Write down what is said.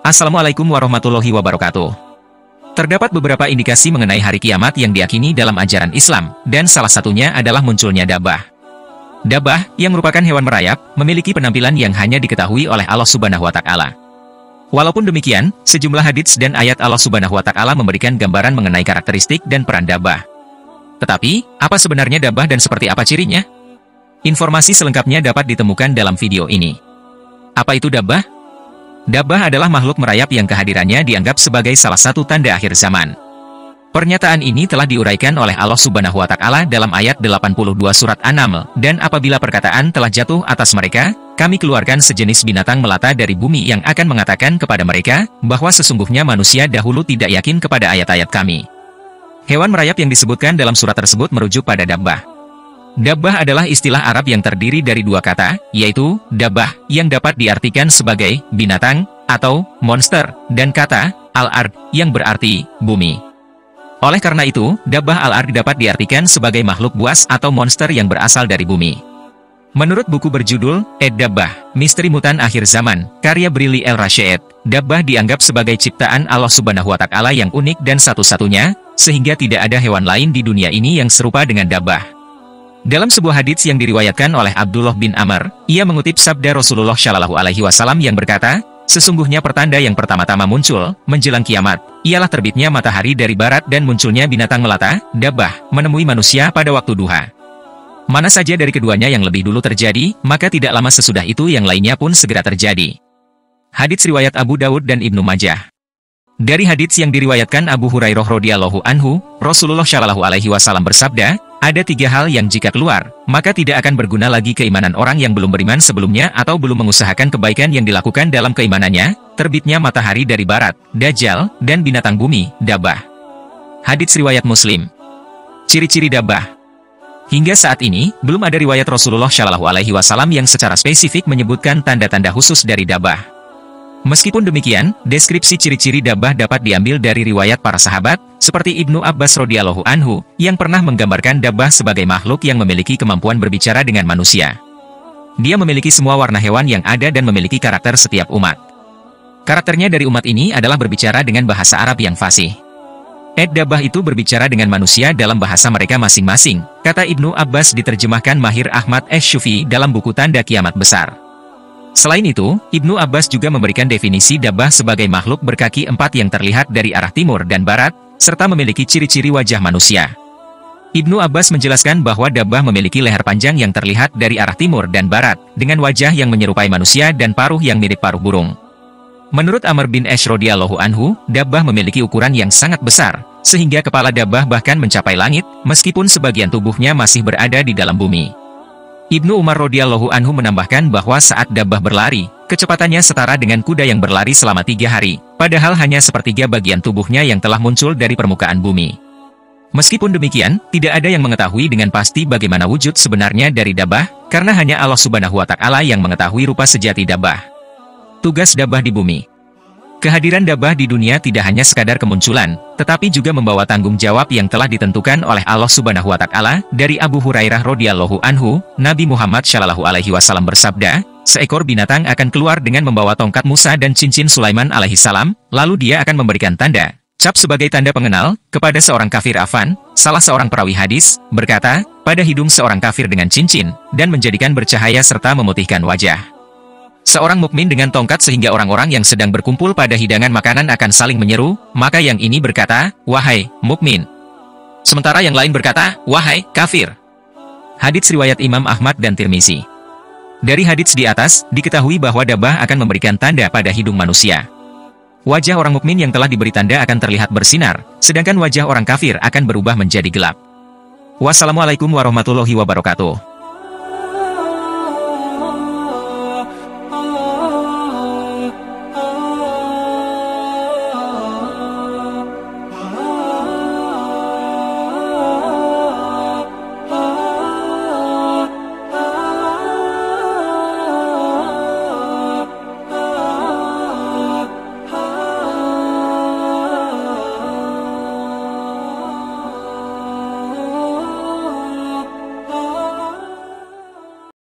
Assalamualaikum warahmatullahi wabarakatuh. Terdapat beberapa indikasi mengenai hari kiamat yang diyakini dalam ajaran Islam, dan salah satunya adalah munculnya dabah. Dabah, yang merupakan hewan merayap, memiliki penampilan yang hanya diketahui oleh Allah Subhanahu wa Ta'ala. Walaupun demikian, sejumlah hadits dan ayat Allah Subhanahu wa Ta'ala memberikan gambaran mengenai karakteristik dan peran dabah. Tetapi, apa sebenarnya dabah dan seperti apa cirinya? Informasi selengkapnya dapat ditemukan dalam video ini. Apa itu dabah? Dabah adalah makhluk merayap yang kehadirannya dianggap sebagai salah satu tanda akhir zaman. Pernyataan ini telah diuraikan oleh Allah Subhanahu wa Ta'ala dalam ayat 82 surat An-Naml, dan apabila perkataan telah jatuh atas mereka, kami keluarkan sejenis binatang melata dari bumi yang akan mengatakan kepada mereka, bahwa sesungguhnya manusia dahulu tidak yakin kepada ayat-ayat kami. Hewan merayap yang disebutkan dalam surat tersebut merujuk pada dabah. Dabah adalah istilah Arab yang terdiri dari dua kata, yaitu dabah, yang dapat diartikan sebagai binatang atau monster, dan kata al-ard, yang berarti bumi. Oleh karena itu, dabah al-ard dapat diartikan sebagai makhluk buas atau monster yang berasal dari bumi. Menurut buku berjudul Ad-Dabbah, Misteri Mutan Akhir Zaman, karya Brili El-Rasheed, dabah dianggap sebagai ciptaan Allah Subhanahu wa Ta'ala yang unik dan satu-satunya, sehingga tidak ada hewan lain di dunia ini yang serupa dengan dabah. Dalam sebuah hadits yang diriwayatkan oleh Abdullah bin Amr, ia mengutip sabda Rasulullah Shallallahu Alaihi Wasallam yang berkata, sesungguhnya pertanda yang pertama-tama muncul, menjelang kiamat, ialah terbitnya matahari dari barat dan munculnya binatang melata, dabah, menemui manusia pada waktu duha. Mana saja dari keduanya yang lebih dulu terjadi, maka tidak lama sesudah itu yang lainnya pun segera terjadi. Hadits riwayat Abu Dawud dan Ibnu Majah. Dari hadits yang diriwayatkan Abu Hurairah radhiyallahu anhu, Rasulullah Shallallahu Alaihi Wasallam bersabda, ada tiga hal yang jika keluar, maka tidak akan berguna lagi keimanan orang yang belum beriman sebelumnya atau belum mengusahakan kebaikan yang dilakukan dalam keimanannya, terbitnya matahari dari barat, dajjal, dan binatang bumi, dabah. Hadits riwayat Muslim. Ciri-ciri dabah. Hingga saat ini, belum ada riwayat Rasulullah Shallallahu Alaihi Wasallam yang secara spesifik menyebutkan tanda-tanda khusus dari dabah. Meskipun demikian, deskripsi ciri-ciri dabah dapat diambil dari riwayat para sahabat, seperti Ibnu Abbas radhiyallahu anhu, yang pernah menggambarkan dabah sebagai makhluk yang memiliki kemampuan berbicara dengan manusia. Dia memiliki semua warna hewan yang ada dan memiliki karakter setiap umat. Karakternya dari umat ini adalah berbicara dengan bahasa Arab yang fasih. Dabah itu berbicara dengan manusia dalam bahasa mereka masing-masing, kata Ibnu Abbas diterjemahkan Mahir Ahmad Ash-Shufi dalam buku Tanda Kiamat Besar. Selain itu, Ibnu Abbas juga memberikan definisi dabah sebagai makhluk berkaki empat yang terlihat dari arah timur dan barat, serta memiliki ciri-ciri wajah manusia. Ibnu Abbas menjelaskan bahwa dabah memiliki leher panjang yang terlihat dari arah timur dan barat, dengan wajah yang menyerupai manusia dan paruh yang mirip paruh burung. Menurut Amr bin Ash radhiyallahu anhu, dabah memiliki ukuran yang sangat besar, sehingga kepala dabah bahkan mencapai langit, meskipun sebagian tubuhnya masih berada di dalam bumi. Ibnu Umar radhiyallahu anhu menambahkan bahwa saat dabah berlari, kecepatannya setara dengan kuda yang berlari selama 3 hari, padahal hanya sepertiga bagian tubuhnya yang telah muncul dari permukaan bumi. Meskipun demikian, tidak ada yang mengetahui dengan pasti bagaimana wujud sebenarnya dari dabah, karena hanya Allah Subhanahu wa Ta'ala yang mengetahui rupa sejati dabah. Tugas dabah di bumi. Kehadiran dabah di dunia tidak hanya sekadar kemunculan, tetapi juga membawa tanggung jawab yang telah ditentukan oleh Allah Subhanahu wa Ta'ala. Dari Abu Hurairah radhiyallahu anhu, Nabi Muhammad Shallallahu Alaihi Wasallam bersabda, seekor binatang akan keluar dengan membawa tongkat Musa dan cincin Sulaiman alaihissalam, lalu dia akan memberikan tanda, cap sebagai tanda pengenal, kepada seorang kafir Affan, salah seorang perawi hadis, berkata, pada hidung seorang kafir dengan cincin, dan menjadikan bercahaya serta memutihkan wajah. Seorang mukmin dengan tongkat sehingga orang-orang yang sedang berkumpul pada hidangan makanan akan saling menyeru, maka yang ini berkata, wahai mukmin. Sementara yang lain berkata, wahai kafir. Hadits riwayat Imam Ahmad dan Tirmizi. Dari hadits di atas, diketahui bahwa dabah akan memberikan tanda pada hidung manusia. Wajah orang mukmin yang telah diberi tanda akan terlihat bersinar, sedangkan wajah orang kafir akan berubah menjadi gelap. Wassalamualaikum warahmatullahi wabarakatuh.